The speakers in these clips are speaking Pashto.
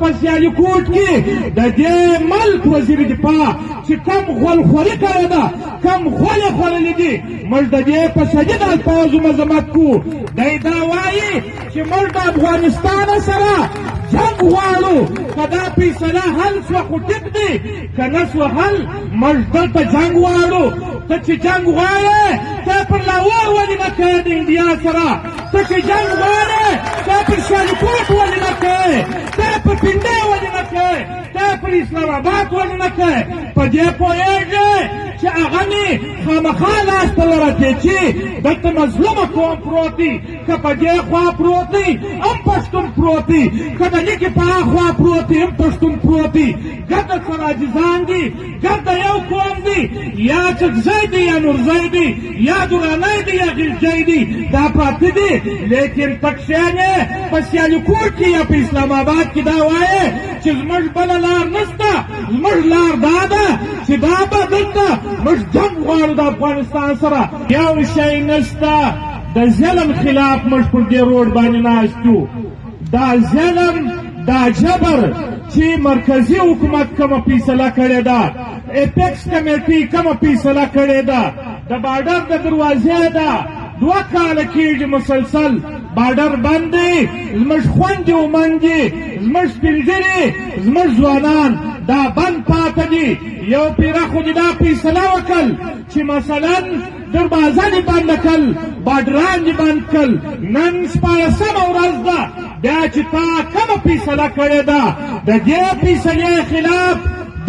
په سیالکوټ کې د دې ملک وزیر دفاع چې کم غولخوري کړې ده کم غولې خوړلې دي موږ د دې په شدید الفاظو مذمت کوو دی دا وایي چې موږ د افغانستان سره جنګ غواړو که دا فیصله حل شوه خو ټیک دی که نه شوه حل موږ دلته جنګ غواړو ته چې جنګ غواړې ته پر لاهور ولې نه کوې د انډیا سره ته چې جنګ غواړې ته پر سیالکوټ ولې نه کوې ته پر پنډۍ ولې نه کوې ته پر اسلام آباد ولې نه کوې په دې پوهېږې چې هغه مې خامخا لاس ته ورتېچي دلته مظلومه قوم پروت دی که په دې خوا پروت دی هم پښتون پروت دی که د لیکې په هاخوا پروت دی هم پښتون پروت دی ګرد سره عاجزان دي ګرد یو قوم دی یا چکزی دی یا نورزی دی یا درانی دی یا غلجی دی دا پراته دي لیکن پکښیانې په سیالکوټ کې یا په اسلام آباد کې دا وایې چې زموږ بله لار نشته زموږ لار دا ده چې دا به دلته موږ جنګ غواړو د افغانستان سره یو شی نشته د ظلم خلاف موږ پر دې روډ باندې ناست یو دا ظلم دا جبر چې مرکزي حکومت کومه فیصله کړې ده اپیکس کمیټي کومه فیصله کړې ده د بارډر د دروازې ده 2 کاله کېږي مسلسل بارډر بند دی زموږ خویندې و میندې زموږ سپین ږیرې زموږ ځوانان دا بند پاته دي یو پیره خو دې دا فیصله وکړل چې مثلا دروازه دې بنده کړل بارډران دې بند کړل نن 14مه ورځ ده بیا چې تا کومه فیصله کړې ده د دې فیصلې خلاف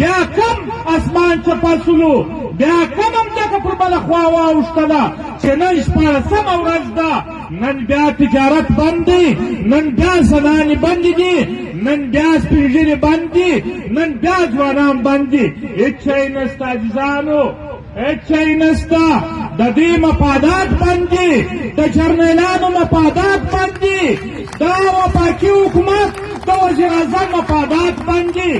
بیا کم اسمان چپاسلو بیا کم همدغه پر بله خوا واوښتله چې نن 14مه ورځ ده نن بیا تجارت بند دی نن بیا زنانې بندې دي نن بیا سپین ږیرې بند دي نن بیا ځوانان بند دي هېڅ شی نشته عزیزانو هېڅ شی نشته د دې مفادات بند دي د جرنیلانو مفادات بند دي دا وفاقي حکومت د وزیر اعظم مفادات بند دي